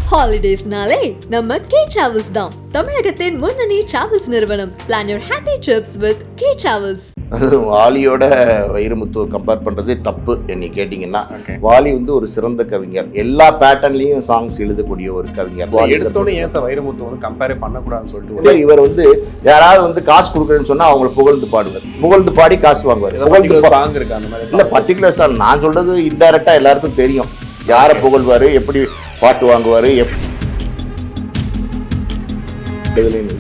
ஹாலிடேஸ்னாலே நம்ம K travels தான். தமிழகத்தின் முன்னணி டிராவல்ஸ் நிறுவனம். Plan your happy trips with K travels. வாலியோட வைரமுத்துவை கம்பேர் பண்ணுறதே தப்பு என்னை கேட்டிங்கன்னா. வாலி வந்து ஒரு சிறந்த கவிஞர், எல்லா பேட்டர்ன்லையும் சாங்ஸ் எழுதக்கூடிய ஒரு கவிஞர். எடுத்தோன்னே ஏன் சார் வைரமுத்து வந்து கம்பேரே பண்ணக்கூடாதுன்னு சொல்லிட்டு இவர் வந்து யாராவது வந்து காசு கொடுக்குறேன்னு சொன்னால் அவங்களை புகழ்ந்து பாடுவார், புகழ்ந்து பாடி காசு வாங்குவார். சாங் இருக்கு அந்த மாதிரி இல்லை பர்டிகுலர் சார், நான் சொல்றது இன்டைரக்டாக எல்லாருக்கும் தெரியும் யாரை புகழ்வார், எப்படி பாட்டு வாங்குவார்.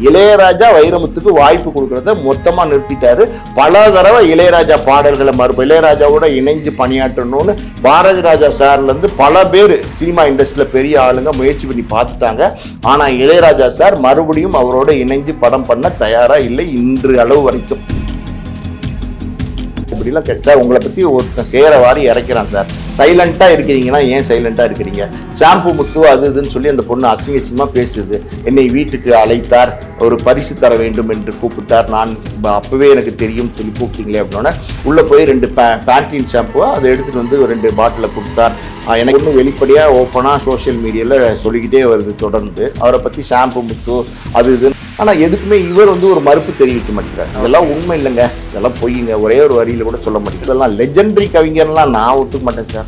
இளையராஜா வைரமுத்துக்கு வாய்ப்பு கொடுக்கறத மொத்தமா நிறுத்திட்டாரு. பல தடவை இளையராஜா பாடல்களை இளையராஜாவோட இணைஞ்சு பணியாற்றணும்னு பாரதி ராஜா சார்ல இருந்து பல பேர் சினிமா இண்டஸ்ட்ரியில பெரிய ஆளுங்க முயற்சி பண்ணி பார்த்துட்டாங்க. ஆனா இளையராஜா சார் மறுபடியும் அவரோட இணைஞ்சு படம் பண்ண தயாரா இல்லை இன்று அளவு வரைக்கும். இப்படிலாம் சார் உங்களை பத்தி ஒருத்தன் சேர வாரி இறக்கிறான் சார், சைலண்டா இருக்கிறீங்கன்னா ஏன் சைலண்டா இருக்கிறீங்க? ஷாம்பு முத்து அது இதுன்னு சொல்லி அந்த பொண்ணு அசிங்கமா பேசுது. என்னை வீட்டுக்கு அழைத்தார், ஒரு பரிசு தர வேண்டும் என்று கூப்பிட்டார், நான் அப்பவே எனக்கு தெரியும் சொல்லி கூப்பிட்டீங்களே அப்படின்னா உள்ள போய் 2 பேண்டீன் ஷாம்பு அதை எடுத்துட்டு வந்து 2 பாட்டில கொடுத்தார். எனக்கு ஒன்றும் வெளிப்படையாக ஓப்பனாக சோஷியல் மீடியாவில் சொல்லிக்கிட்டே வருது தொடர்ந்து அவரை பற்றி ஷாம்பு முத்து அது இதுன்னு. ஆனால் எதுக்குமே இவர் வந்து ஒரு மறுப்பு தெரிவிக்க மாட்டேங்கிறார். இதெல்லாம் உண்மை இல்லைங்க, இதெல்லாம் பொய்யுங்க, ஒரே ஒரு வரியில் கூட சொல்ல மாட்டேங்குது. இதெல்லாம் லெஜெண்டரி கவிஞர்லாம் நான் ஒத்துக்க மாட்டேன் sir.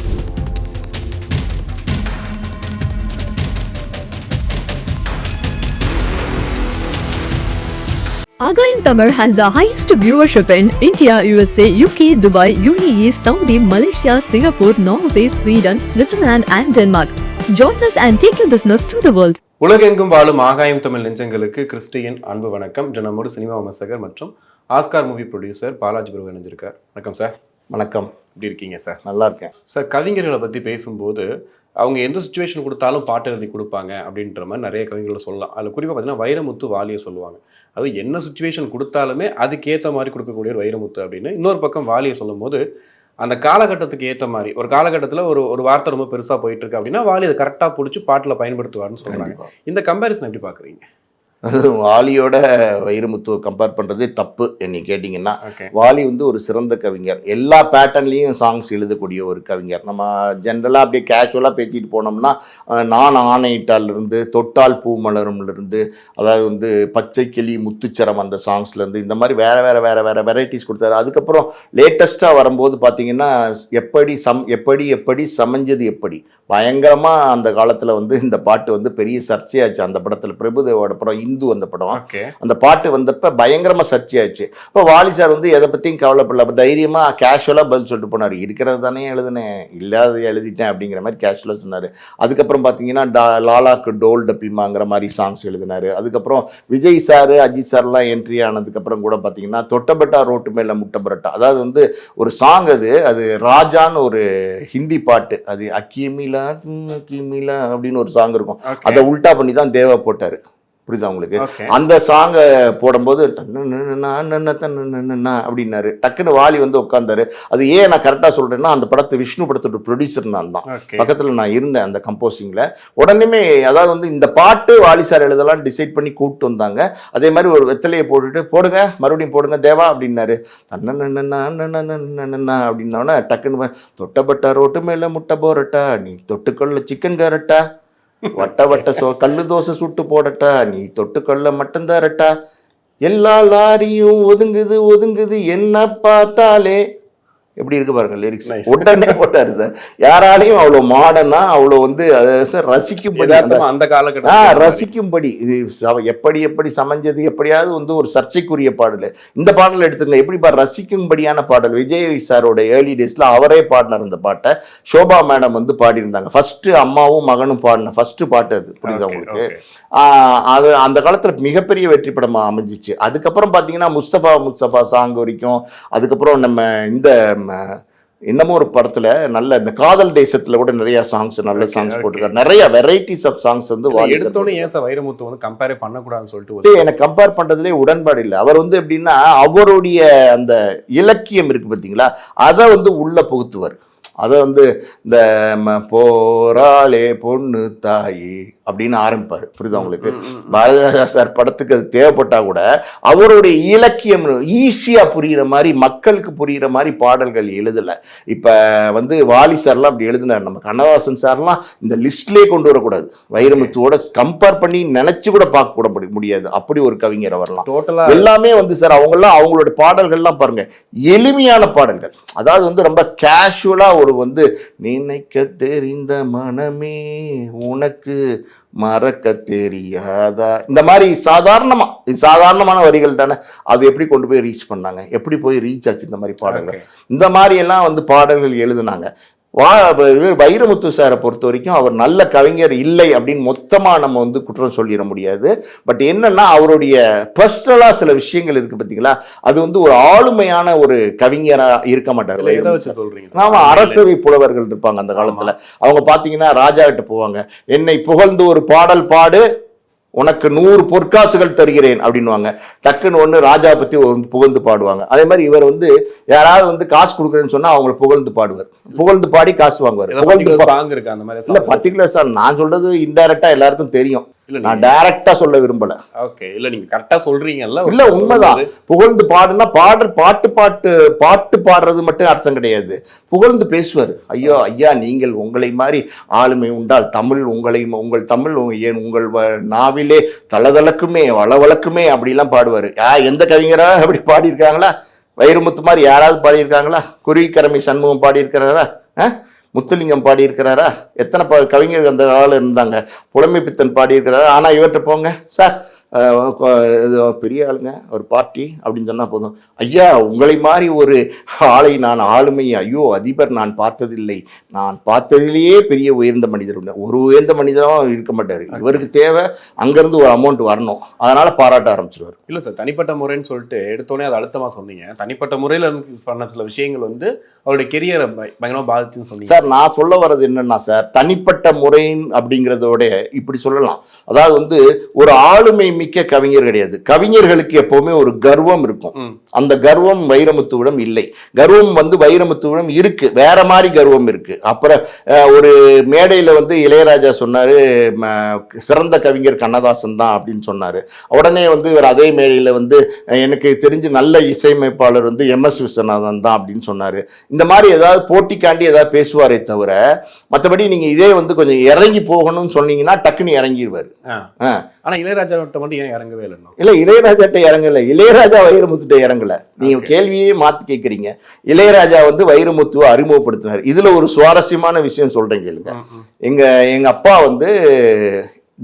Again Tamil has the highest viewership in India, USA, UK, Dubai, UAE, Saudi, Malaysia, Singapore, Norway, Sweden, Switzerland and Denmark. Join us and take your business to the world. உலகெங்கும் வாழும் ஆகாயம் தமிழ் நெஞ்சங்களுக்கு Christian அன்பு வணக்கம். நம்மோடு cinema விமர்சகர் மற்றும் Oscar movie producer Balaji பிரபு இணைஞ்சிருக்கார். வணக்கம் சார். வணக்கம். எப்படி இருக்கீங்க சார்? நல்லா இருக்கேன் சார். கவிஞர்களை பற்றி பேசும்போது அவங்க எந்த சுச்சுவேஷன் கொடுத்தாலும் பாட்டு எழுதி கொடுப்பாங்க அப்படின்ற மாதிரி நிறைய கவிஞர்களை சொல்லலாம். அதில் குறிப்பாக பார்த்தீங்கன்னா வைரமுத்து வாலியை சொல்லுவாங்க. அது என்ன சுச்சுவேஷன் கொடுத்தாலுமே அதுக்கேற்ற மாதிரி கொடுக்கக்கூடிய ஒரு வைரமுத்து அப்படின்னு. இன்னொரு பக்கம் வாலியை சொல்லும் போது அந்த காலகட்டத்துக்கு ஏற்ற மாதிரி ஒரு காலகட்டத்தில் ஒரு வார்த்தை ரொம்ப பெருசாக போயிட்டு இருக்கு அப்படின்னா வாலி அதை கரெக்டாக பிடிச்சி பாட்டில் பயன்படுத்துவார்னு சொல்கிறாங்க. இந்த கம்பேரிசன் எப்படி பார்க்குறீங்க? வாலியோட வைரமுத்துவை கம்பேர் பண்ணுறதே தப்பு என்னை கேட்டிங்கன்னா. வாலி வந்து ஒரு சிறந்த கவிஞர், எல்லா பேட்டர்ன்லேயும் சாங்ஸ் எழுதக்கூடிய ஒரு கவிஞர். நம்ம ஜென்ரலாக அப்படியே கேஷுவலாக பேசிட்டு போனோம்னா நான் ஆணையிட்டாலிருந்து தொட்டால் பூ மலரும்லேருந்து, அதாவது வந்து பச்சை கிளி முத்துச்சரம் அந்த சாங்ஸ்லேருந்து இந்த மாதிரி வேறு வெரைட்டிஸ் கொடுத்தாரு. அதுக்கப்புறம் லேட்டஸ்ட்டாக வரும்போது பார்த்தீங்கன்னா எப்படி சமைஞ்சது எப்படி பயங்கரமாக அந்த காலத்தில் வந்து இந்த பாட்டு வந்து பெரிய சர்ச்சையாச்சு. அந்த படத்தில் பிரபுதேவோட படம் இந்து அந்த படம், அந்த பாட்டு வந்தப்ப பயங்கரமா சர்ச்சையாச்சு. இப்போ வாலி சார் வந்து எதை பத்தியும் கவலைப்படல, தைரியமா கேஷுவலா பதில் சொல்லிட்டு போனார். இருக்கிறது தானே எழுதுனேன், இல்லாத எழுதிட்டேன் அப்படிங்கிற மாதிரி கேஷுவலா சொன்னாரு. அதுக்கப்புறம் பாத்தீங்கன்னா லாலாக்கு டோல் டப்பிமாங்கிற மாதிரி சாங்ஸ் எழுதினாரு. அதுக்கப்புறம் விஜய் சாரு அஜித் சார்லாம் என்ட்ரி ஆனதுக்கு அப்புறம் கூட பாத்தீங்கன்னா தொட்டபட்டா ரோட்டு மேல முட்டை பரட்டா, அதாவது வந்து ஒரு சாங் அது ராஜான்னு ஒரு ஹிந்தி பாட்டு, அது அக்கிமிலா அப்படின்னு ஒரு சாங் இருக்கும். அதை உல்டா பண்ணி தான் தேவா போட்டாரு. புரியுதா உங்களுக்கு? அந்த சாங்கை போடும்போது அப்படின்னாரு. டக்குன்னு வாலி வந்து உட்காந்தாரு. அது ஏன் நான் கரெக்டாக சொல்றேன்னா அந்த படத்தை விஷ்ணு படத்தோட ப்ரொடியூசர் நான் தான், பக்கத்தில் நான் இருந்தேன் அந்த கம்போசிங்ல. உடனே அதாவது வந்து இந்த பாட்டு வாலி சார் எழுதலாம் டிசைட் பண்ணி கூப்பிட்டு வந்தாங்க. அதே மாதிரி ஒரு வெத்தலையை போட்டுட்டு போடுங்க மறுபடியும் போடுங்க தேவா அப்படின்னாரு. அப்படின்னோடனே டக்குன்னு தொட்டபட்டா ரோட்டு மேல முட்டை போரட்டா, நீ தொட்டுக்கொள்ள சிக்கன் கேரட்டா, வட்ட கல்லு தோசை சுட்டு போடட்டா, நீ தொட்டுக்கொள்ள மட்டும் தரட்டா, எல்லா லாரியும் ஒதுங்குது என்ன பார்த்தாலே. எப்படி இருக்கு பாருங்க லிரிக்ஸ். உடனே போட்டாரு சார். யாராலையும் அவ்வளவு மாடர்னா அவ்வளவு வந்து ரசிக்கும்படி, அந்த காலகட்டம் ரசிக்கும்படி இது எப்படி சமைஞ்சது எப்படியாவது வந்து ஒரு சர்ச்சைக்குரிய பாடல். இந்த பாடல் எடுத்துங்க எப்படி ரசிக்கும்படியான பாடல். விஜய் சாரோட ஏர்லி டேஸ்ல அவரே பாடினார் இந்த பாட்டை. ஷோபா மேடம் வந்து பாடியிருந்தாங்க. ஃபர்ஸ்ட் அம்மாவும் மகனும் பாடின ஃபர்ஸ்ட் பாட்டு அது. புரியுதா உங்களுக்கு? அது அந்த காலத்துல மிகப்பெரிய வெற்றி படமா அமைஞ்சிச்சு. அதுக்கப்புறம் பாத்தீங்கன்னா முஸ்தபா சாங் வரைக்கும், அதுக்கப்புறம் நம்ம இந்த இன்னமும் ஒரு படத்துல நல்ல இந்த காதல் தேசத்துல கூட நிறைய சாங்ஸ் நல்ல சாங்ஸ் போட்டுருக்காரு. நிறைய வெரைட்டிஸ் ஆஃப் சாங்ஸ் வந்து எடுத்தோன்னே ஏன் சார் வைரமுத்து வந்து கம்பேரே பண்ணக்கூடாதுன்னு சொல்லிட்டு எனக்கு கம்பேர் பண்றதுலே உடன்பாடு இல்லை. அவர் வந்து எப்படின்னா அவருடைய அந்த இலக்கியம் இருக்கு பார்த்தீங்களா, அதை வந்து உள்ள புகுத்துவார். அதை வந்து இந்த போராளே பொண்ணு தாயி அப்படின்னு ஆரம்பிப்பார். புரியுதா உங்களுக்கு? பாரதி ராஜா சார் படத்துக்கு அது தேவைப்பட்டா கூட அவருடைய இலக்கியம் ஈஸியா புரியுற மாதிரி, மக்களுக்கு புரியுற மாதிரி பாடல்கள் எழுதலை. இப்ப வந்து வாலி சார்லாம் அப்படி எழுதினார். நம்ம கண்ணதாசன் சார்லாம் இந்த லிஸ்ட்லேயே கொண்டு வரக்கூடாது. வைரமுத்துவோட கம்பேர் பண்ணி நினைச்சு கூட பார்க்க கூட முடியாது. அப்படி ஒரு கவிஞர் வரலாம். டோட்டலா எல்லாமே வந்து சார் அவங்கெல்லாம் அவங்களோட பாடல்கள்லாம் பாருங்க, எளிமையான பாடல்கள். அதாவது வந்து ரொம்ப கேஷுவலா ஒரு வந்து நினைக்க தெரிந்த மனமே உனக்கு மறக்க தெரியாதா, இந்த மாதிரி சாதாரணமான வரிகள் தானே. அது எப்படி கொண்டு போய் ரீச் பண்ணாங்க, எப்படி போய் ரீச் ஆச்சு இந்த மாதிரி பாடல்கள். இந்த மாதிரி எல்லாம் வந்து பாடல்கள் எழுதுனாங்க. வைரமுத்து சாரை பொறுத்த வரைக்கும் அவர் நல்ல கவிஞர் இல்லை அப்படின்னு மொத்தமா நம்ம வந்து குற்றம் சொல்லிட முடியாது. பட் என்னன்னா அவருடைய பர்சனலா சில விஷயங்கள் இருக்கு பார்த்தீங்களா, அது வந்து ஒரு ஆளுமையான ஒரு கவிஞரா இருக்க மாட்டார். ஆமா, அரசவை புலவர்கள் இருப்பாங்க அந்த காலத்துல. அவங்க பாத்தீங்கன்னா ராஜா கிட்ட போவாங்க, என்னை புகழ்ந்து ஒரு பாடல் பாடு, உனக்கு 100 பொற்காசுகள் தருகிறேன் அப்படின்வாங்க. டக்குன்னு ஒன்று ராஜா பத்தி புகழ்ந்து பாடுவாங்க. அதே மாதிரி இவர் வந்து யாராவது வந்து காசு கொடுக்குறேன்னு சொன்னா அவங்களை புகழ்ந்து பாடுவார், புகழ்ந்து பாடி காசு வாங்குவார். இல்ல பர்டிகுலர் சார், நான் சொல்றது இன்டைரக்டா எல்லாருக்கும் தெரியும், நான் டைரக்டா சொல்ல விரும்பல. ஓகே, இல்ல நீங்க கரெக்டா சொல்றீங்கல்ல. இல்ல உண்மைதான். புகழ்ந்து பாடுனா பாட்டு பாடுறது மட்டும் அர்த்தம் கிடையாது. புகழ்ந்து பேசுவார். ஐயோ ஐயா, நீங்கள் உங்களை மாதிரி ஆளுமை உண்டால் தமிழ் உங்கள் தமிழ் உங்கள் நாவிலே தளதளக்குமே வளவளக்குமே அப்படிலாம் பாடுவார். எந்த கவிஞரா அப்படி பாடியிருக்காங்களா? வைரமுத்து மாதிரி யாராவது பாடியிருக்காங்களா? குருவிக்கரமை சண்முகம் பாடியிருக்கிறாரா? முத்துலிங்கம் பாடியிருக்கிறாரா? எத்தனை கவிஞர்கள் அந்த காலம் இருந்தாங்க. புலமை பித்தன் பாடியிருக்கிறாரா? ஆனால் இவர்கிட்ட போங்க சார், பெரிய ஆளுங்க ஒரு பார்ட்டி அப்படின்னு சொன்னால் போதும், ஐயா உங்களை மாதிரி ஒரு ஆளை நான் ஆளுமை, ஐயோ அதிபர் நான் பார்த்ததில்லை, நான் பார்த்ததிலேயே பெரிய உயர்ந்த மனிதர், ஒரு உயர்ந்த மனிதரும் இருக்க மாட்டார். இவருக்கு தேவை அங்கேருந்து ஒரு அமௌண்ட் வரணும், அதனால பாராட்ட ஆரம்பிச்சிருவார். இல்லை சார், தனிப்பட்ட முறைன்னு சொல்லிட்டு எடுத்தோடனே அதை அழுத்தமாக சொன்னீங்க. தனிப்பட்ட முறையில் பண்ண சில விஷயங்கள் வந்து அவருடைய கெரியரை பயங்கரமாக பாதிச்சுன்னு சொன்னீங்க. சார் நான் சொல்ல வர்றது என்னன்னா சார், தனிப்பட்ட முறை அப்படிங்கிறதோட இப்படி சொல்லலாம். அதாவது வந்து ஒரு ஆளுமை மிக்க கவிஞர் கிடையாது. கவிஞர்களுக்கு எப்பவுமே ஒரு கர்வம் இருக்கும். அந்த கர்வம் வைரமுத்துவிடம் இல்லை. கர்வம் வந்து வைரமுத்துவிடம் இருக்கு, வேற மாதிரி கர்வம் இருக்கு. அப்புறம் ஒரு மேடையில வந்து இளையராஜா சொன்னாரு, சிறந்த கவிஞர் கண்ணதாசன் தான் அப்படின்னு சொன்னாரு. உடனே வந்து இவர் அதே மேடையில வந்து எனக்கு தெரிஞ்சு நல்ல இசையமைப்பாளர் வந்து MS விஸ்வநாதன் தான் அப்படின்னு சொன்னாரு. இந்த மாதிரி ஏதாவது போட்டிக்காண்டி ஏதாவது பேசுவாரே தவிர, மற்றபடி நீங்க இதே வந்து கொஞ்சம் இறங்கி போகணும்னு சொன்னீங்கன்னா டக்குன்னு இறங்கிடுவாரு. ஆனா இளையராஜா மட்டும் ஏன் இறங்கவே இல்லை? இல்ல இளையராஜாட்ட இறங்கல, இளையராஜா வைரமுத்துட்ட இறங்கல. நீங்க கேள்வியே மாத்தி கேட்கறீங்க. இளையராஜா வந்து வைரமுத்துவை அறிமுகப்படுத்தினார். இதுல ஒரு சுவாரஸ்யமான விஷயம் சொல்றேன் கேளுங்க. எங்க அப்பா வந்து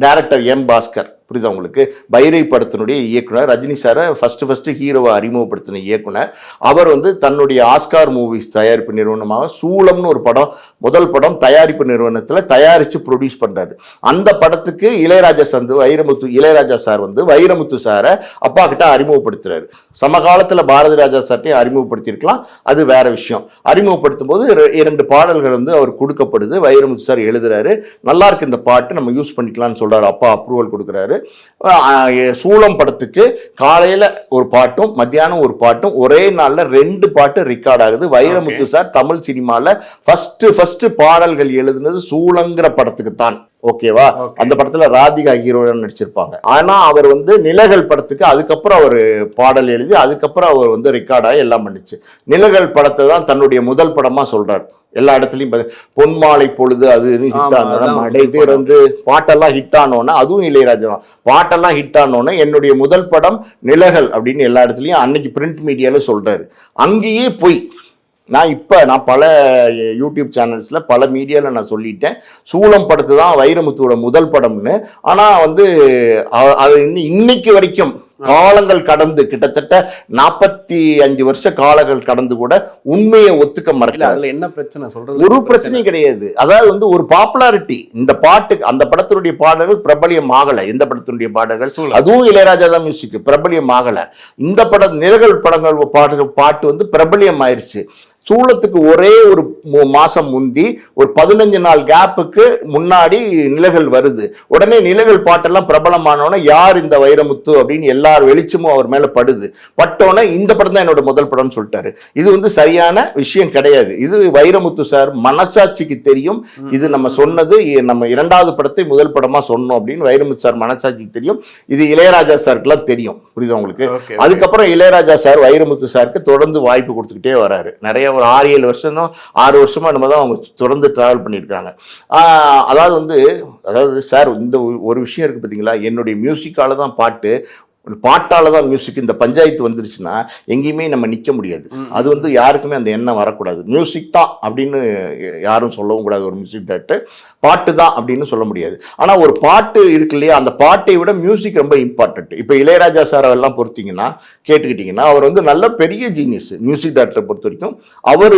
டைரக்டர் M. பாஸ்கர், புரியுதா உங்களுக்கு? பைரவி படத்தினுடைய இயக்குனர். ரஜினி சாரை ஃபர்ஸ்ட் ஹீரோவை அறிமுகப்படுத்தின இயக்குனர். அவர் வந்து தன்னுடைய ஆஸ்கார் மூவிஸ் தயாரிப்பு நிறுவனமாக சூளம்னு ஒரு படம், முதல் படம் தயாரிப்பு நிறுவனத்தில் தயாரித்து ப்ரொடியூஸ் பண்ணுறாரு. அந்த படத்துக்கு இளையராஜா சார் வந்து வைரமுத்து சாரை அப்பா கிட்ட அறிமுகப்படுத்துறாரு. சமகாலத்தில் பாரதி ராஜா சார்ட்டையும் அறிமுகப்படுத்தியிருக்கலாம், அது வேற விஷயம். அறிமுகப்படுத்தும் போது 2 பாடல்கள் வந்து அவர் கொடுக்கப்படுது. வைரமுத்து சார் எழுதுறாரு, நல்லா இருக்கு இந்த பாட்டு, நம்ம யூஸ் பண்ணிக்கலாம்னு சொல்றாரு. அப்பா அப்ரூவல் கொடுக்குறாரு. சூளம் படத்துக்கு காலையில ஒரு பாட்டும் மத்தியானம் ஒரு பாட்டும் ஒரே நாள்ல 2 பாட்டு ரெக்கார்ட் ஆகுது. வைரமுத்து சார் தமிழ் சினிமால ஃபர்ஸ்ட் பாடல்கள் எழுதுனது சூளங்கிற படத்துக்கு தான். ஓகேவா? அந்த படத்துல ராதிகா ஹீரோயின் நடிச்சிருப்பாங்க. ஆனா அவர் வந்து நிலகள் படத்துக்கு அதுக்கப்புறம் அவர் பாடல் எழுதி அதுக்கப்புறம் அவர் வந்து ரெக்கார்டாகி எல்லாம் பண்ணிச்சு. நிலகள் படத்தை தான் தன்னுடைய முதல் படமா சொல்றாரு. எல்லா இடத்துலையும் பொன்மாலை பொழுது அது ஹிட் ஆனோன்னா, மடை திறந்து பாட்டெல்லாம் ஹிட் ஆனோன்னா, அதுவும் இளையராஜா தான். பாட்டெல்லாம் ஹிட் ஆனோன்னா என்னுடைய முதல் படம் நிலகள் அப்படின்னு எல்லா இடத்துலையும் அன்னைக்கு பிரிண்ட் மீடியால சொல்றாரு. அங்கேயே போய் நான் பல யூடியூப் சேனல்ஸில் பல மீடியாவில் நான் சொல்லிட்டேன், சூளம் படத்து தான் வைரமுத்துவோட முதல் படம்னு. ஆனால் வந்து அது இன்னைக்கு வரைக்கும் காலங்கள் கடந்து கிட்டத்தட்ட 45 வருஷ காலங்கள் கடந்து கூட உண்மையை ஒத்துக்க மறக்கல. அதுல என்ன பிரச்சனை சொல்றது? ஒரு பிரச்சனையும் கிடையாது. அதாவது வந்து ஒரு பாப்புலாரிட்டி, இந்த பாட்டுக்கு அந்த படத்தினுடைய பாடல்கள் பிரபலியம் ஆகல. எந்த படத்தினுடைய பாடல்கள், அதுவும் இளையராஜா தான் மியூசிக், பிரபலியம் ஆகல. இந்த படம் நிலகள் படங்கள் பாட்டு வந்து பிரபலியம் ஆயிருச்சு. சூளத்துக்கு ஒரே ஒரு மாசம் முந்தி ஒரு 15 நாள் கேப்புக்கு முன்னாடி நிலகள் வருது. உடனே நிலகள் பாட்டெல்லாம் பிரபலமானோன்னா யார் இந்த வைரமுத்து அப்படின்னு எல்லார் வெளிச்சமும் அவர் மேல படுது. பட்டோன்னே இந்த படம் தான் என்னோட முதல் படம்னு சொல்லிட்டாரு. இது வந்து சரியான விஷயம் கிடையாது. இது வைரமுத்து சார் மனசாட்சிக்கு தெரியும். இது நம்ம சொன்னது நம்ம 2வது படத்தை முதல் படமா சொன்னோம் அப்படின்னு வைரமுத்து சார் மனசாட்சிக்கு தெரியும். இது இளையராஜா சாருக்குலாம் தெரியும். புரியுது உங்களுக்கு? அதுக்கப்புறம் இளையராஜா சார் வைரமுத்து சாருக்கு தொடர்ந்து வாய்ப்பு கொடுத்துக்கிட்டே வராரு. நிறைய ஒரு 6-7 வருஷம் 6 வருஷமா நம்ம தான் அவங்க தொடர்ந்து டிராவல் பண்ணியிருக்காங்க. அதாவது சார் இந்த ஒரு விஷயம் இருக்கு பார்த்தீங்களா, என்னுடைய மியூசிக்கால தான் பாட்டால தான் மியூசிக். இந்த பஞ்சாயத்து வந்துருச்சுன்னா எங்கேயுமே நம்ம நிற்க முடியாது. அது வந்து யாருக்குமே அந்த எண்ணம் வரக்கூடாது. மியூசிக் தான் அப்படின்னு யாரும் சொல்லவும் கூடாது. ஒரு மியூசிக் டேரக்டர் பாட்டு தான் அப்படின்னு சொல்ல முடியாது. ஆனால் ஒரு பாட்டு இருக்கு இல்லையா, அந்த பாட்டை விட மியூசிக் ரொம்ப இம்பார்ட்டன்ட். இப்போ இளையராஜா சார் எல்லாம் பொறுத்தீங்கன்னா கேட்டுக்கிட்டீங்கன்னா அவர் வந்து நல்ல பெரிய ஜீனியஸ். மியூசிக் டேரக்டரை பொறுத்த வரைக்கும் அவர்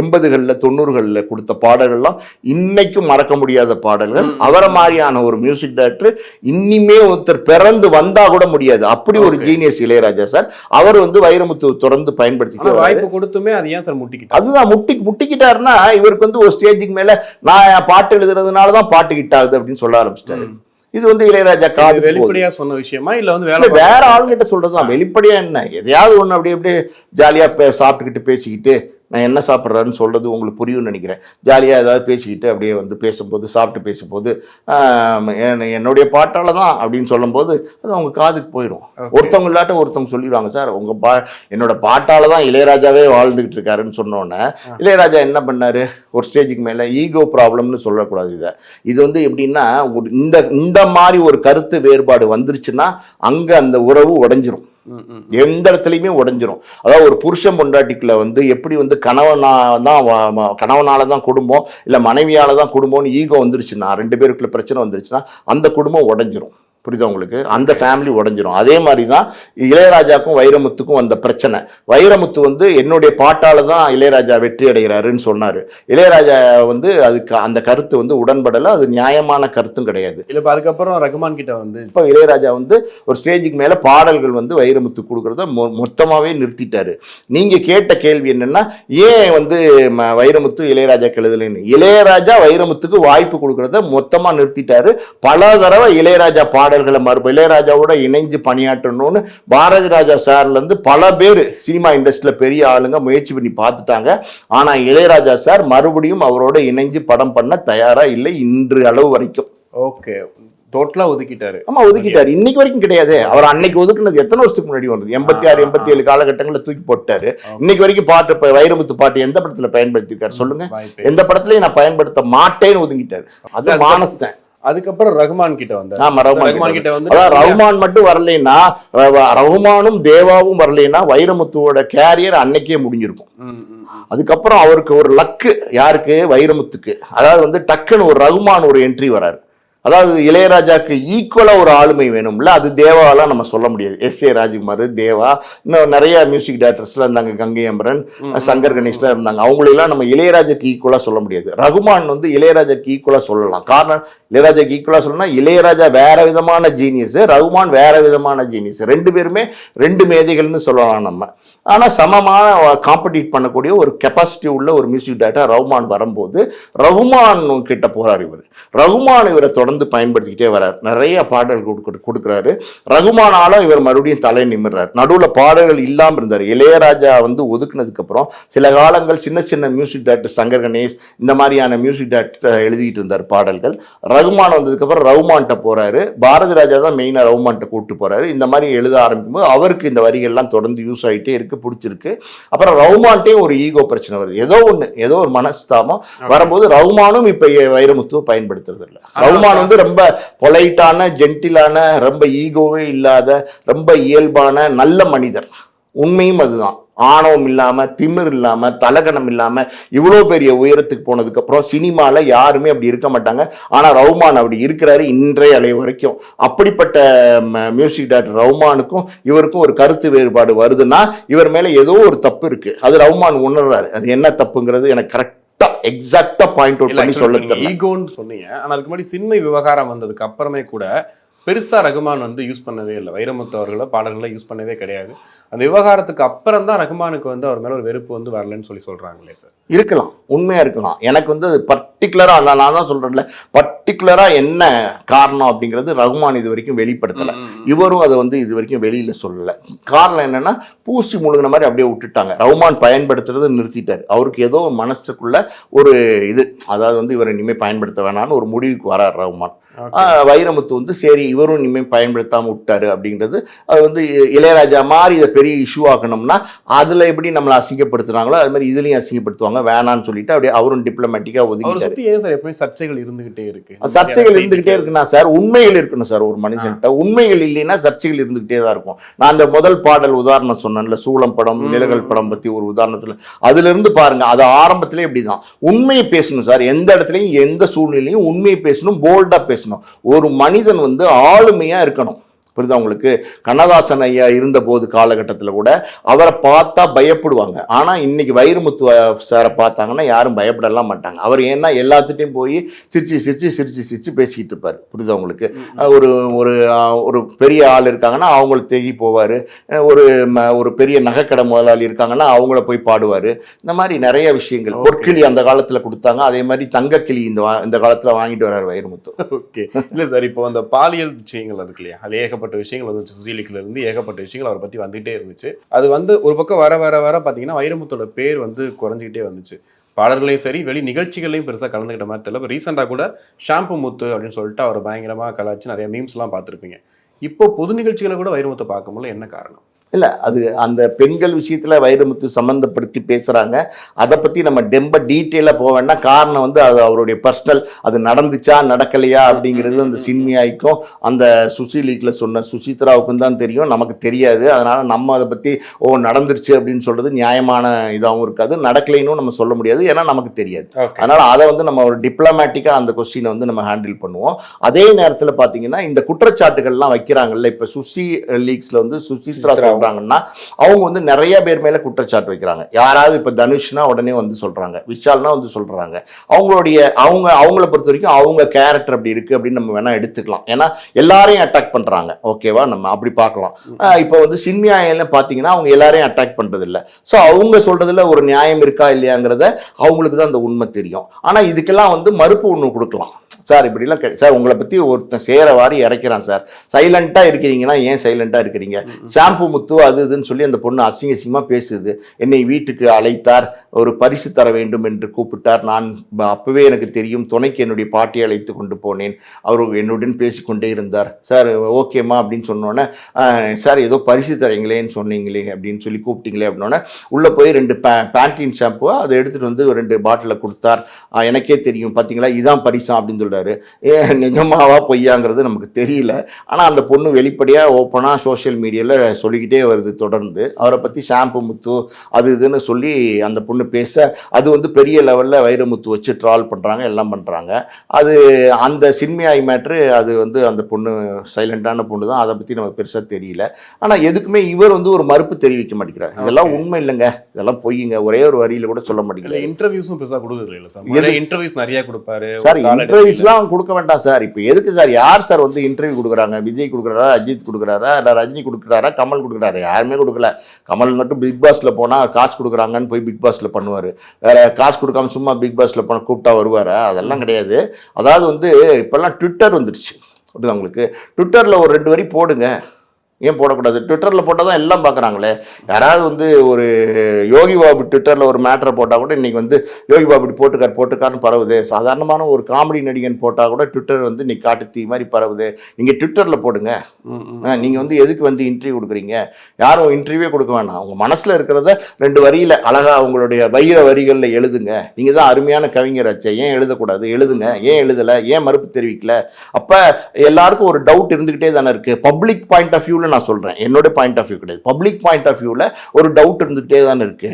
80களில் 90களில் கொடுத்த பாடல்கள்லாம் இன்னைக்கும் மறக்க முடியாத பாடல்கள். அவரை மாதிரியான ஒரு மியூசிக் டேரக்டர் இன்னிமே ஒருத்தர் பிறந்து வந்தா கூட முடியாது. அப்படி ஒரு ஜீனியஸ் இளையராஜா சார். அவர் வந்து வைரமுத்து தொடர்ந்து பயன்படுத்தி வாய்ப்பு கொடுத்துமே அது ஏன் சார் முட்டிக்கிட்டாரு? அதுதான் முட்டிக்கிட்டாருன்னா இவருக்கு வந்து ஒரு ஸ்டேஜுக்கு மேல நான் பாட்டு எழுதுறதுனாலதான் பாட்டு ஹிட் ஆகுது அப்படின்னு சொல்ல ஆரம்பிச்சிட்டாரு. இது வந்து இளையராஜா காது வெளிப்படையா சொன்ன விஷயமா இல்ல வந்து வேற ஆளுங்கிட்ட சொல்றதுதான். வெளிப்படையா என்ன, எதையாவது ஒண்ணு அப்படியே ஜாலியா சாப்பிட்டுக்கிட்டு பேசிக்கிட்டு நான் என்ன சாப்பிட்றாருன்னு சொல்றது உங்களுக்கு புரியும்னு நினைக்கிறேன். ஜாலியாக ஏதாவது பேசிக்கிட்டு அப்படியே வந்து பேசும்போது சாப்பிட்டு பேசும்போது என்னுடைய பாட்டால தான் அப்படின்னு சொல்லும்போது அது அவங்க காதுக்கு போயிடும். ஒருத்தவங்க இல்லாட்ட ஒருத்தவங்க சொல்லிடுவாங்க, சார் உங்க என்னோட பாட்டால தான் இளையராஜாவே வாழ்ந்துகிட்டு இருக்காருன்னு சொன்னோன்னே இளையராஜா என்ன பண்ணாரு, ஒரு ஸ்டேஜுக்கு மேலே ஈகோ ப்ராப்ளம்னு சொல்லக்கூடாது. இது வந்து எப்படின்னா இந்த மாதிரி ஒரு கருத்து வேறுபாடு வந்துருச்சுன்னா அங்கே அந்த உறவு உடைஞ்சிரும். எந்த இடத்துலையுமே உடைஞ்சிரும். அதாவது ஒரு புருஷன் பொண்டாட்டிக்குள்ள வந்து எப்படி வந்து கணவனால தான் குடும்பம் இல்ல மனைவியால தான் குடும்பம்னு ஈகோ வந்துருச்சுன்னா, 2 பேருக்குள்ள பிரச்சனை வந்துருச்சுன்னா அந்த குடும்பம் உடைஞ்சிரும். புரியுதா உங்களுக்கு? அந்த ஃபேமிலி உடைஞ்சிரும். அதே மாதிரி தான் இளையராஜாக்கும் வைரமுத்துக்கும் அந்த பிரச்சனை. வைரமுத்து வந்து என்னுடைய பாட்டால தான் இளையராஜா வெற்றி அடைகிறாருன்னு சொன்னாரு. இளையராஜா வந்து அதுக்கு அந்த கருத்து வந்து உடன்படலை. அது நியாயமான கருத்தும் கிடையாது. இல்ல அதுக்கப்புறம் ரகுமான் கிட்ட வந்து இப்போ இளையராஜா வந்து ஒரு ஸ்டேஜுக்கு மேல பாடல்கள் வந்து வைரமுத்து கொடுக்கறத மொத்தமாவே நிறுத்திட்டாரு. நீங்க கேட்ட கேள்வி என்னன்னா, ஏன் வந்து வைரமுத்து இளையராஜாக்கு எழுதலைன்னு. இளையராஜா வைரமுத்துக்கு வாய்ப்பு கொடுக்கறத மொத்தமா நிறுத்திட்டாரு. பல தடவை இளையராஜா பாடல்களை இளையராஜாவோட இணைஞ்சு பணியாற்றணும்னு பாரதி ராஜா சார்ல இருந்து பல பேர் சினிமா இண்டஸ்ட்ரியில பெரிய ஆளுங்க முயற்சி பண்ணி பார்த்துட்டாங்க. ஆனா இளையராஜா சார் மறுபடியும் அவரோட இணைஞ்சு படம் பண்ண தயாரா இல்லை இன்று அளவு வரைக்கும். ஓகே, டோட்டலா ஒதுக்கிட்டாரு. ஆமா ஒதுக்கிட்டாரு. இன்னைக்கு வரைக்கும் கிடையாது. அவர் அன்னைக்கு ஒதுக்குனது எத்தனை வருஷத்துக்கு முன்னாடி வந்தது? 86 87 காலகட்டங்களில் தூக்கி போட்டாரு. இன்னைக்கு வரைக்கும் பாட்டு வைரமுத்து பாட்டு எந்த படத்துல பயன்படுத்திருக்காரு சொல்லுங்க? எந்த படத்துலயும் நான் பயன்படுத்த மாட்டேன்னு ஒதுங்கிட்டாரு. அது மானஸ்தான். அதுக்கப்புறம் ரகுமான் கிட்ட வந்து ரகுமான் மட்டும் வரலைன்னா, ரகுமானும் தேவாவும் வரலைன்னா வைரமுத்துவோட கேரியர் அன்னைக்கே முடிஞ்சிருக்கும். அதுக்கப்புறம் அவருக்கு ஒரு லக்கு யாருக்கு? வைரமுத்துக்கு. அதாவது வந்து டக்குன்னு ஒரு ரகுமான் ஒரு என்ட்ரி வராரு. அதாவது இளையராஜாக்கு ஈக்குவலா ஒரு ஆளுமை வேணும்ல, அது தேவாலாம் நம்ம சொல்ல முடியாது. S.A. ராஜ்குமார், தேவா, இன்னும் நிறைய மியூசிக் டைரக்டர்ஸ்லாம் இருந்தாங்க. கங்கை அமரன், சங்கர் கணேஷ்லாம் இருந்தாங்க. அவங்களெல்லாம் நம்ம இளையராஜாக்கு ஈக்குவலா சொல்ல முடியாது. ரகுமான் வந்து இளையராஜாக்கு ஈக்குவலா சொல்லலாம். காரணம், இளையராஜாக்கு ஈக்குவலா சொல்லணும்னா இளையராஜா வேற விதமான ஜீனியஸ், ரகுமான் வேற விதமான ஜீனியஸ். 2 பேருமே 2 மேதைகள்னு சொல்லலாம் நம்ம. ஆனால் சமமான காம்படிட் பண்ணக்கூடிய ஒரு கெப்பாசிட்டி உள்ள ஒரு மியூசிக் டைரக்டர் ரகுமான் வரும்போது ரகுமான் கிட்ட போறார் இவர். ரகுமான் இவரை தொடர்ந்து பயன்படுத்திக்கிட்டே வர்றார். நிறைய பாடல் கொடுக்குறாரு. ரகுமானாலும் இவர் மறுபடியும் தலை நிமிர்றார். நடுவில் பாடல்கள் இல்லாமல் இருந்தார். இளையராஜா வந்து ஒதுக்குனதுக்கு அப்புறம் சில காலங்கள் சின்ன சின்ன மியூசிக் டைரக்டர் சங்கர் கணேஷ் இந்த மாதிரியான மியூசிக் டைரக்டர் எழுதிட்டு இருந்தார் பாடல்கள். ரகுமான் வந்ததுக்கு அப்புறம் ரகுமான்கிட்ட போறாரு. பாரதி ராஜா தான் மெயினாக ரகுமான்கிட்ட கூப்பிட்டு போறாரு. இந்த மாதிரி எழுத ஆரம்பிக்கும் போது அவருக்கு இந்த வரிகள்லாம் தொடர்ந்து யூஸ் ஆகிட்டே இருக்கு, பிடிச்சிருக்கு. அப்புறம் ரகுமான்ட்டே ஒரு ஈகோ பிரச்சனை வருது. ஏதோ ஒரு மனஸ்தாபம் வரும்போது ரகுமானும் இப்ப வைரமுத்துவை பயன்படுத்துறது இல்லை. ரகுமான் வந்து ரொம்ப பொலைட்டான, ஜென்டிலான, ரொம்ப ஈகோவே இல்லாத, ரொம்ப இயல்பான நல்ல மனிதர். உண்மையும் அதுதான். ஆணவம் இல்லாம, திமிர் இல்லாம, தலகணம் இல்லாம இவ்வளோ பெரிய உயரத்துக்கு போனதுக்கு அப்புறம் சினிமால யாருமே அப்படி இருக்க மாட்டாங்க. ஆனா ரகுமான் அப்படி இருக்கிறாரு இன்றைய அளவு வரைக்கும். அப்படிப்பட்ட மியூசிக் டைரக்டர் ரகுமானுக்கும் இவருக்கும் ஒரு கருத்து வேறுபாடு வருதுன்னா இவர் மேல ஏதோ ஒரு தப்பு இருக்கு. அது ரகுமான் உணர்றாரு. அது என்ன தப்புங்கிறது எனக்கு கரெக்டா எக்ஸாக்டா பாயிண்ட் அவுட் பண்ணி சொல்ல தெரியல. ஈகோன்னு சொன்னீங்க. ஆனா அதுக்கு முன்னாடி சின்மை விவகாரம் வந்ததுக்கு அப்புறமே கூட பெருசா ரகுமான் வந்து யூஸ் பண்ணவே இல்லை. வைரமுத்து அவர்களை பாடல்களை யூஸ் பண்ணவே கிடையாது. அந்த விவகாரத்துக்கு அப்புறம் தான் ரகுமானுக்கு வந்து அவர் மேல ஒரு வெறுப்பு வந்து வரலன்னு சொல்றாங்களே சார். இருக்கலாம், உண்மையா இருக்கலாம். எனக்கு வந்து பர்டிகுலரா நான் தான் சொல்றேன்ல, பர்டிகுலரா என்ன காரணம் அப்படிங்கிறது ரகுமான் இது வரைக்கும் வெளிப்படுத்தல. இவரும் அதை வந்து இது வரைக்கும் வெளியில சொல்லல. காரணம் என்னன்னா, பூசி முழுகின மாதிரி அப்படியே விட்டுட்டாங்க. ரகுமான் பயன்படுத்துறதை நிறுத்திட்டாரு. அவருக்கு ஏதோ மனசுக்குள்ள ஒரு இது, அதாவது வந்து இவரை இனிமே பயன்படுத்த வேணாம்னு ஒரு முடிவுக்கு வரார் ரகுமான். வைரமுத்து வந்து சரி இவரும் இனிமேல் பயன்படுத்தாம விட்டாரு அப்படிங்கிறது. அது வந்து இளையராஜா மாதிரி இதை பெரிய இஷ்யூ ஆக்கணும்னா அதுல எப்படி நம்மளை அசிங்கப்படுத்துறாங்களோ அது மாதிரி இதுலயும் அசிங்கப்படுத்துவாங்க, வேணான்னு சொல்லிட்டு அப்படியே அவரும் டிப்ளமேட்டிக்கா ஒதுக்கிட்டாரு. சர்ச்சைகள் இருந்துகிட்டே இருக்கு. சர்ச்சைகள் இருந்துகிட்டே இருக்குன்னா சார், உண்மைகள் இருக்கணும் சார். ஒரு மனுஷன்ட்ட உண்மைகள் இல்லைன்னா சர்ச்சைகள் இருந்துகிட்டே தான் இருக்கும். நான் அந்த முதல் பாடல் உதாரணம் சொன்னேன்ல, சூளம் படம், நிலகள் படம் பத்தி ஒரு உதாரணத்துல, அதுல இருந்து பாருங்க. அது ஆரம்பத்திலே இப்படிதான் உண்மையை பேசணும் சார். எந்த இடத்துலையும் எந்த சூழ்நிலையும் உண்மையை பேசணும், போல்டா பேசணும். ஒரு மனிதன் வந்து ஆளுமையா இருக்கணும். புரியுதா உங்களுக்கு? கண்ணதாசன் ஐயா இருந்த போது காலகட்டத்தில் கூட அவரை பார்த்தா பயப்படுவாங்க. ஆனால் இன்னைக்கு வைரமுத்து சாரை பார்த்தாங்கன்னா யாரும் பயப்படலாம் மாட்டாங்க. அவர் ஏன்னா எல்லாத்துட்டையும் போய் சிரிச்சு பேசிக்கிட்டு இருப்பார். புரியுதா உங்களுக்கு? ஒரு ஒரு ஒரு பெரிய ஆள் இருக்காங்கன்னா அவங்கள தேடி போவார். ஒரு பெரிய நகைக்கடை முதலாளி இருக்காங்கன்னா அவங்கள போய் பாடுவார். இந்த மாதிரி நிறைய விஷயங்கள். பொற்கிளி அந்த காலத்தில் கொடுத்தாங்க, அதே மாதிரி தங்கக்கிளி இந்த காலத்தில் வாங்கிட்டு வர்றாரு வைரமுத்து. ஓகே, இல்லை சார், இப்போ அந்த பாலியல் விஷயங்கள் இருக்கு இல்லையா, அது ஏகப்பட்ட விஷயங்கள் வந்து சுசீலிக்ல இருந்து ஏகப்பட்ட விஷயங்கள் அவரை பத்தி வந்துகிட்டே இருந்துச்சு. அது வந்து ஒரு பக்கம் வர வர வர பாத்தீங்கன்னா வைரமுத்தோட பேர் வந்து குறைஞ்சிக்கிட்டே வந்துச்சு. பாடல்களையும் சரி, வெளி நிகழ்ச்சிகளையும் பெருசா கலந்துக்கிட்ட மாதிரி தெரியல. இப்போ ரீசெண்டா கூட ஷாம்பு முத்து அப்படின்னு சொல்லிட்டு அவர் பயங்கரமா கலாச்சு நிறைய மீம்ஸ் எல்லாம் பார்த்துருப்பீங்க. இப்போ பொது நிகழ்ச்சிகளை கூட வைரமுத்தை பார்க்க முடியல. என்ன காரணம்? இல்லை, அது அந்த பெண்கள் விஷயத்தில் வைரமுத்து சம்மந்தப்படுத்தி பேசுகிறாங்க. அதை பற்றி நம்ம ரொம்ப டீட்டெயிலாக போக வேண்டாம். காரணம் வந்து அது அவருடைய பர்சனல், அது நடந்துச்சா நடக்கலையா அப்படிங்கிறது அந்த சின்மியாய்க்கும் அந்த சுசீலிக்கில் சொன்ன சுசித்ராவுக்கும் தான் தெரியும், நமக்கு தெரியாது. அதனால் நம்ம அதை பற்றி நடந்துருச்சு அப்படின்னு சொல்கிறது நியாயமான இதாகவும் இருக்காது. நடக்கலைன்னு நம்ம சொல்ல முடியாது, ஏன்னா நமக்கு தெரியாது. அதனால் அதை வந்து நம்ம ஒரு டிப்ளமேட்டிக்காக அந்த கொஸ்டினை வந்து நம்ம ஹேண்டில் பண்ணுவோம். அதே நேரத்தில் பார்த்தீங்கன்னா இந்த குற்றச்சாட்டுகள்லாம் வைக்கிறாங்கல்ல, இப்போ சுசி லீக்ஸில் வந்து சுசித்ரா அவங்க வந்து நிறைய பேர் மேல குற்றச்சாட்டு வைக்கிறாங்க. யாராவது இப்ப தனுஷ்னா உடனே வந்து சொல்றாங்க, விஷால்னா வந்து சொல்றாங்க. அவங்கள பொறுத்த வரைக்கும் அவங்க கேரக்டர் அப்படி இருக்கு அப்படின்னு நம்ம வேணா எடுத்துக்கலாம். ஏன்னா எல்லாரையும் அட்டாக் பண்றாங்க. ஓகேவா, நம்ம அப்படி பார்க்கலாம். இப்போ வந்து சின்மியாயில பாத்தீங்கன்னா அவங்க எல்லாரையும் அட்டாக் பண்றது இல்லை. ஸோ அவங்க சொல்றதுல ஒரு நியாயம் இருக்கா இல்லையாங்கிறத அவங்களுக்கு தான் அந்த உண்மை தெரியும். ஆனா இதுக்கெல்லாம் வந்து மறுப்பு ஒன்று கொடுக்கலாம். சார் இப்படிலாம் சார் உங்களை பற்றி ஒருத்தன் சேர வாரி இறக்கிறான் சார், சைலண்ட்டாக இருக்கிறீங்கன்னா ஏன் சைலண்ட்டாக இருக்கிறீங்க? ஷாம்பு முத்து அது இதுன்னு சொல்லி அந்த பொண்ணு அசிங்கமாக பேசுது. என்னை வீட்டுக்கு அழைத்தார், ஒரு பரிசு தர வேண்டும் என்று கூப்பிட்டார். நான் அப்பவே எனக்கு தெரியும், துணைக்கு என்னுடைய பாட்டியை அழைத்து கொண்டு போனேன். அவர் என்னுடன் பேசிக்கொண்டே இருந்தார். சார் ஓகேம்மா அப்படின்னு சொன்னோன்னே, சார் ஏதோ பரிசு தரீங்களேன்னு சொன்னீங்களே அப்படின்னு சொல்லி கூப்பிட்டீங்களே அப்படின்னோடனே உள்ளே போய் 2 பேண்டீன் ஷாம்புவா அதை எடுத்துகிட்டு வந்து 2 பாட்டிலில் கொடுத்தார். எனக்கே தெரியும், பார்த்தீங்களா இதான் பரிசா அப்படின்னு சொல்றாரு. நிஜமாவா பொய்யாங்கிறது நமக்கு தெரியல. ஆனால் அந்த பொண்ணு வெளிப்படையாக ஓப்பனாக சோஷியல் மீடியாவில் சொல்லிக்கிட்டே வருது தொடர்ந்து. அவரை பற்றி ஷாம்பு முத்து அது இதுன்னு சொல்லி அந்த பொண்ணு பேச, அது வந்து பெரிய லெவலில் வைரமுத்து வச்சு ட்ரால் பண்ணுறாங்க, எல்லாம் பண்ணுறாங்க. அது அந்த சின்மியாய் மேட்ரு, அது வந்து அந்த பொண்ணு சைலண்டான பொண்ணு தான், அதை பற்றி நமக்கு பெருசாக தெரியல. ஆனால் எதுக்குமே இவர் வந்து ஒரு மறுப்பு தெரிவிக்க மாட்டேங்கிறார். இதெல்லாம் உண்மை இல்லைங்க, இதெல்லாம் பொய்யுங்க, ஒரே ஒரு வரியில கூட சொல்ல மாட்டேங்கிறார். இன்டர்வியூஸும் பெருசாக கொடுக்குறது இல்லை சார். இன்டர்வியூஸ் நிறைய கொடுப்பாரு சார். இன்டர்வியூஸ்லாம் கொடுக்க வேண்டாம் சார். இப்போ எதுக்கு சார், யார் சார் வந்து இன்டர்வியூ கொடுக்குறாங்க? விஜய் கொடுக்குறாரா, அஜித் கொடுக்குறாரா, இல்லை ரஜினி கொடுக்குறாரா, கமல் கொடுக்குறாரு? யாருமே கொடுக்கல. கமல் மட்டும் பிக் பாஸ்ல போனால் காசு கொடுக்குறாங்கன்னு போய் பிக் பாஸ்ல பண்ணுவார். வேற காசு கொடுக்காம சும்மா பிக் பாஸ்ல போனால் கூப்பிட்டா வருவார்? அதெல்லாம் கிடையாது. அதாவது வந்து இப்போல்லாம் ட்விட்டர் வந்துருச்சு. அப்படிதான் உங்களுக்கு ட்விட்டரில் ஒரு 2 வரி போடுங்க, ஏன் போடக்கூடாது? ட்விட்டரில் போட்டால் தான் எல்லாம் பார்க்குறாங்களே. யாராவது வந்து ஒரு யோகி பாபு ட்விட்டரில் ஒரு மேட்டரை போட்டால் கூட இன்றைக்கி வந்து யோகி பாபு போட்டுக்காருன்னு பரவுது. சாதாரணமான ஒரு காமெடி நடிகன் போட்டால் கூட ட்விட்டர் வந்து இன்னைக்கு காட்டு தீ மாதிரி பரவுது. நீங்கள் ட்விட்டரில் போடுங்க. நீங்கள் வந்து எதுக்கு வந்து இன்டர்வியூ கொடுக்குறீங்க? யாரும் இன்டர்வியூவே கொடுக்க வேணாம். அவங்க மனசில் இருக்கிறத 2 வரியில் அழகாக அவங்களுடைய வைர வரிகளில் எழுதுங்க. நீங்கள் தான் அருமையான கவிஞராச்சே, ஏன் எழுதக்கூடாது? எழுதுங்க. ஏன் எழுதலை? ஏன் மறுப்பு தெரிவிக்கல? அப்போ எல்லாருக்கும் ஒரு டவுட் இருந்துக்கிட்டே தானே இருக்குது. பப்ளிக் பாயிண்ட் ஆஃப் வியூவில் நான் சொல்றேன், என்னோட பாயிண்ட் ஆஃப் வியூ கிடையாது, பப்ளிக் பாயிண்ட் ஆஃப் வியூல ஒரு டவுட் இருந்துட்டே தானே இருக்கு.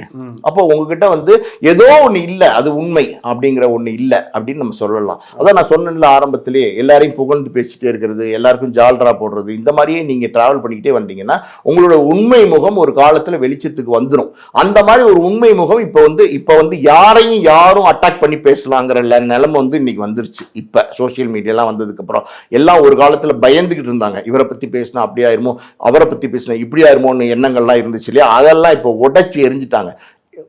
அப்போ உங்ககிட்ட வந்து ஏதோ ஒண்ணு இல்ல, அது உண்மை அப்படிங்கிற ஒண்ணு இல்ல அப்படின்னு நம்ம சொல்லலாம். அதான் நான் சொன்னேன்ல ஆரம்பத்திலேயே, எல்லாரையும் புகழ்ந்து பேசிட்டே இருக்கிறது, எல்லாருக்கும் ஜால்ரா போடுறது, இந்த மாதிரியே நீங்க டிராவல் பண்ணிக்கிட்டே வந்தீங்கன்னா உங்களோட உண்மை முகம் ஒரு காலத்துல வெளிச்சத்துக்கு வந்துடும். அந்த மாதிரி ஒரு உண்மை முகம் இப்ப வந்து யாரையும் யாரும் அட்டாக் பண்ணி பேசலாங்கிற நிலைமை வந்து இன்னைக்கு வந்துருச்சு. இப்ப சோசியல் மீடியாலாம் வந்ததுக்கு அப்புறம் எல்லாம் ஒரு காலத்துல பயந்துகிட்டு இருந்தாங்க, இவரை பத்தி பேசினா அப்படி ஆயிருமோ, அவரை பத்தி பேசினா இப்படி ஆயிருமோன்னு எண்ணங்கள்லாம் இருந்துச்சு இல்லையா, அதெல்லாம் இப்போ உடைச்சி எரிஞ்சிட்டாங்க.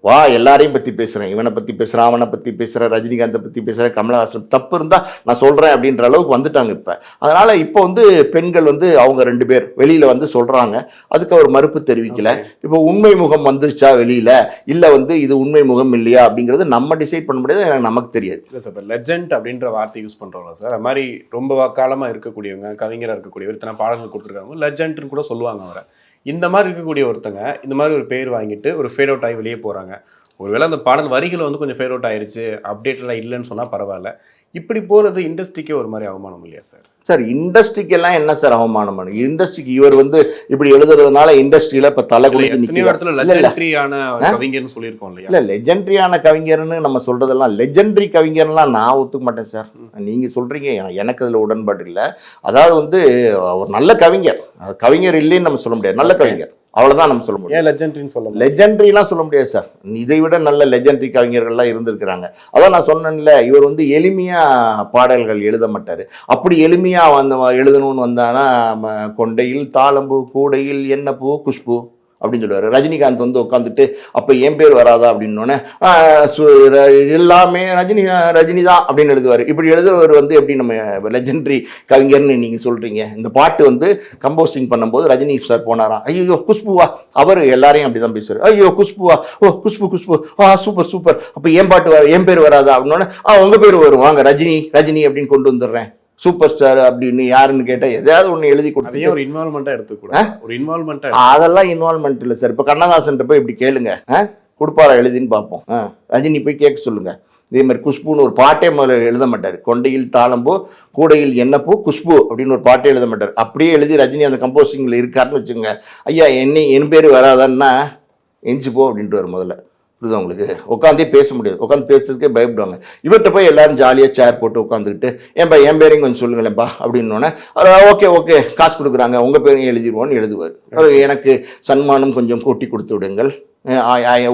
வா எல்லாரையும் பத்தி பேசுறேன், இவனை பத்தி பேசுறேன், அவனை பத்தி பேசுறேன், ரஜினிகாந்தை பத்தி பேசுறேன், கமலஹாசன், தப்பு இருந்தா நான் சொல்றேன் அப்படின்ற அளவுக்கு வந்துட்டாங்க இப்ப. அதனால இப்போ வந்து பெண்கள் வந்து அவங்க 2 பேர் வெளியில வந்து சொல்றாங்க, அதுக்கு அவர் மறுப்பு தெரிவிக்கல. இப்போ உண்மை முகம் வந்துருச்சா வெளியில, இல்ல வந்து இது உண்மை முகம் இல்லையா அப்படிங்கறது நம்ம டிசைட் பண்ண முடியாது, நமக்கு தெரியாது. இல்லை சார், இப்போ லெஜெண்ட் அப்படின்ற வார்த்தை யூஸ் பண்றோம்ல சார், அது மாதிரி ரொம்ப காலமா இருக்கக்கூடியவங்க, கவிஞராக இருக்கக்கூடியவர், இத்தனை பாடல்கள் கொடுத்துருக்காங்க, லெஜெண்ட்னு கூட சொல்லுவாங்க அவரை. இந்த மாதிரி இருக்கக்கூடிய ஒருத்தங்க இந்த மாதிரி ஒரு பேர் வாங்கிட்டு ஒரு ஃபேட் அவுட் ஆகி வெளியே போகிறாங்க. ஒருவேளை அந்த பாடல் வரிகள் வந்து கொஞ்சம் ஃபேட் அவுட் ஆயிடுச்சு, அப்டேட்டடாக இல்லைன்னு சொன்னால் பரவாயில்ல, இப்படி போகிறது இண்டஸ்ட்ரிக்கே ஒரு மாதிரி அவமானம் இல்லையா சார்? சார் இண்டஸ்ட்ரிக்கெல்லாம் என்ன சார் அவமானம்? இண்டஸ்ட்ரிக்கு இவர் வந்து இப்படி எழுதுறதுனால இண்டஸ்ட்ரியில இப்ப தலை குளிக்க கவிஞர்னு சொல்லியிருக்கோம் இல்லையா? இல்ல லெஜெண்டரியான கவிஞர்னு நம்ம சொல்றதெல்லாம், லெஜெண்டரி கவிஞர்லாம் நான் ஒத்துக்க மாட்டேன் சார். நீங்க சொல்றீங்க, எனக்கு அதுல உடன்பாடு இல்லை. அதாவது வந்து ஒரு நல்ல கவிஞர், கவிஞர் இல்லைன்னு நம்ம சொல்ல முடியாது, நல்ல கவிஞர், அவ்வளவுதான் நம்ம சொல்ல முடியும். லெஜெண்டரின்னு சொல்ல முடியாது, லெஜெண்டரிலாம் சொல்ல முடியாது சார். இதை விட நல்ல லெஜெண்டரி கவிஞர்கள்லாம் இருந்திருக்கிறாங்க. அதான் நான் சொன்னேன்ல, இவர் வந்து எளிமையா பாடல்கள் எழுத மாட்டாரு. அப்படி எளிமையா எழுதணும்னு வந்தானா கொண்டையில் தாளம்பூ, கூடையில் என்ன பூ, குஷ்பு அப்படின்னு சொல்லுவாரு. ரஜினிகாந்த் வந்து உட்காந்துட்டு அப்ப என் பேர் வராதா அப்படின்னோடனே எல்லாமே ரஜினி தான் அப்படின்னு எழுதுவாரு. இப்படி எழுதுவர் வந்து எப்படி நம்ம லெஜெண்டரி கவிஞர்னு நீங்க சொல்றீங்க? இந்த பாட்டு வந்து கம்போசிங் பண்ணும்போது ரஜினி சார் போனாராம், ஐயோ குஷ்புவா, அவர் எல்லாரையும் அப்படிதான் பேசுவார், ஐயோ குஷ்புவா, ஓ குஷ்பு குஷ்பு, சூப்பர் சூப்பர், அப்ப என் பாட்டு என் பேர் வராதா அப்படின்னோடனே உங்க பேர் வரும், வாங்க ரஜினி ரஜினி அப்படின்னு கொண்டு வந்துடுறேன், சூப்பர் ஸ்டார் அப்படின்னு யாருன்னு கேட்டா எதாவது ஒண்ணு எழுதி கொடுத்து ஒரு இன்வால்வ்மெண்டா எடுத்துக்கூட ஒரு இன்வால்வ்மெண்டா. அதெல்லாம் இன்வால்வ்மெண்ட் இல்லை சார். இப்ப கண்ணதாசன் போய் இப்படி கேளுங்க, கொடுப்பாரா எழுதின்னு பார்ப்போம். ரஜினி போய் கேட்க சொல்லுங்க. இதே மாதிரி குஷ்புன்னு ஒரு பாட்டே முதல்ல எழுத மாட்டார். கொண்டையில் தாளம்பூ, கூடையில் என்னப்பூ, குஷ்பு அப்படின்னு ஒரு பாட்டே எழுத மாட்டார். அப்படியே எழுதி ரஜினி அந்த கம்போசிங்ல இருக்காருன்னு வச்சுக்கோங்க, ஐயா என் பேர் வராதான்னா எஞ்சி போ அப்படின்ட்டு வரும் முதல்ல. புரியுது உங்களுக்கு? உட்காந்தே பேச முடியாது, உட்காந்து பேசுறதுக்கே பயப்படுவாங்க. இவர்கிட்ட போய் எல்லாரும் ஜாலியாக சேர் போட்டு உட்காந்துக்கிட்டு என் பேரையும் கொஞ்சம் சொல்லுங்களேன்ப்பா அப்படின்னோடனே ஓகே காசு கொடுக்குறாங்க, உங்கள் பேரையும் எழுதிடுவோன்னு எழுதுவார். எனக்கு சன்மானம் கொஞ்சம் கூட்டி கொடுத்து விடுங்கள்,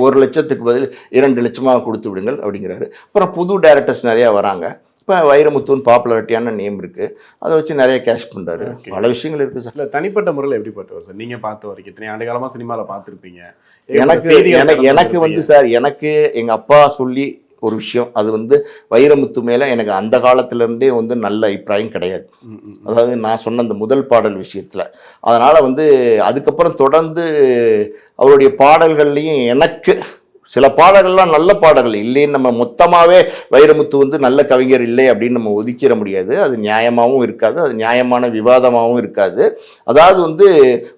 1 லட்சத்துக்கு பதில் 2 லட்சமாக கொடுத்து விடுங்கள் அப்படிங்கிறாரு. அப்புறம் புது டைரக்டர்ஸ் நிறையா வராங்க. இப்போ வைரமுத்துன்னு பாப்புலாரிட்டியான நேம் இருக்குது, அதை வச்சு நிறைய கேஷ் பண்ணுறாரு. பல விஷயங்கள் இருக்குது சார். இல்லை தனிப்பட்ட முறையில் எப்படிப்பட்டவர் சார் நீங்கள் பார்த்த வரைக்கும்? இத்தனை ஆண்டு காலமாக சினிமாவில் பார்த்துருப்பீங்க. எனக்கு வந்து சார், எனக்கு எங்கள் அப்பா சொல்லி ஒரு விஷயம், அது வந்து வைரமுத்து மேலே எனக்கு அந்த காலத்திலேருந்தே வந்து நல்ல அபிப்பிராயம் கிடையாது. அதாவது நான் சொன்ன அந்த முதல் பாடல் விஷயத்தில். அதனால் வந்து அதுக்கப்புறம் தொடர்ந்து அவருடைய பாடல்கள்லையும் எனக்கு சில பாடல்கள்லாம் நல்ல பாடல்கள் இல்லைன்னு நம்ம மொத்தமாகவே வைரமுத்து வந்து நல்ல கவிஞர் இல்லை அப்படின்னு நம்ம ஒதுக்கிட முடியாது. அது நியாயமாகவும் இருக்காது, அது நியாயமான விவாதமாகவும் இருக்காது. அதாவது வந்து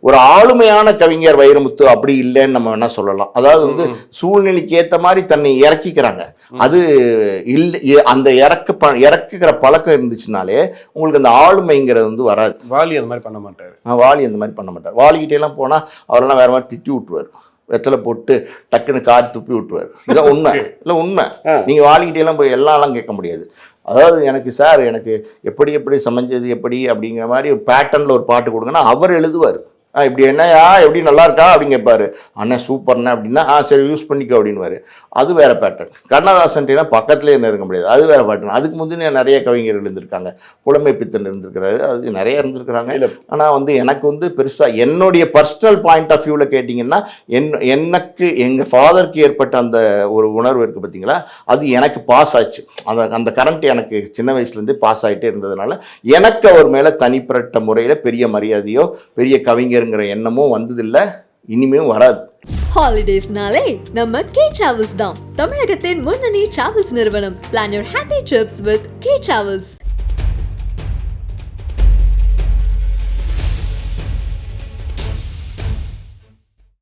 ஒரு ஆளுமையான கவிஞர் வைரமுத்து அப்படி இல்லைன்னு நம்ம என்ன சொல்லலாம். அதாவது வந்து சூழ்நிலைக்கு ஏற்ற மாதிரி தன்னை இறக்கிக்கிறாங்க. அது இல்லை, அந்த இறக்குகிற பழக்கம் இருந்துச்சுனாலே உங்களுக்கு அந்த ஆளுமைங்கிறது வந்து வராது. வாலி அந்த மாதிரி பண்ண மாட்டார். வாலி அந்த மாதிரி பண்ண மாட்டார். வாலிக்கிட்டே எல்லாம் போனால் அவரெல்லாம் வேற மாதிரி திட்டி விட்டுருவார், வெத்தலை போட்டு டக்குன்னு கார் துப்பி விட்டுருவார். இதுதான் உண்மை. இல்லை உண்மை, நீங்கள் வாலிக்கிட்டே எல்லாம் போய் எல்லாம் கேட்க முடியாது. அதாவது எனக்கு சார், எனக்கு எப்படி சமைஞ்சது எப்படி அப்படிங்கிற மாதிரி ஒரு பேட்டர்னில் ஒரு பாட்டு கொடுங்கன்னா அவர் எழுதுவார். இப்படி என்னையா எப்படி நல்லா இருக்கா அப்படின்னு கேட்பாரு. அண்ணன் சூப்பர்ண்ணே அப்படின்னா சரி யூஸ் பண்ணிக்கோ அப்படின்வாரு. அது வேற பேட்டர்ன். கண்ணதாசன்ட்டா பக்கத்துலேயே இருக்க முடியாது, அது வேற பேட்டர்ன். அதுக்கு முந்தின நிறைய கவிஞர்கள் இருந்திருக்காங்க, புலமை பித்தன் இருந்திருக்கிறாரு, அது நிறைய இருந்திருக்கிறாங்க. ஆனால் வந்து எனக்கு வந்து பெருசாக என்னுடைய பர்சனல் பாயிண்ட் ஆஃப் வியூவில் கேட்டிங்கன்னா எனக்கு எங்கள் ஃபாதருக்கு ஏற்பட்ட அந்த ஒரு உணர்வு இருக்குது பார்த்தீங்களா, அது எனக்கு பாஸ் ஆச்சு. அந்த கரண்ட் எனக்கு சின்ன வயசுலேருந்தே பாஸ் ஆகிட்டே இருந்ததுனால எனக்கு அவர் மேலே தனிப்பட்ட முறையில் பெரிய மரியாதையோ பெரிய கவிஞர் எண்ணமும் வந்ததில்லை, இனிமேலும் வராது. ஹாலிடேஸ்னாலே நம்ம கே டிராவல்ஸ் தான் தமிழகத்தின் முன்னணி டிராவல்ஸ் நிறுவனம். Plan your happy trips with K travels.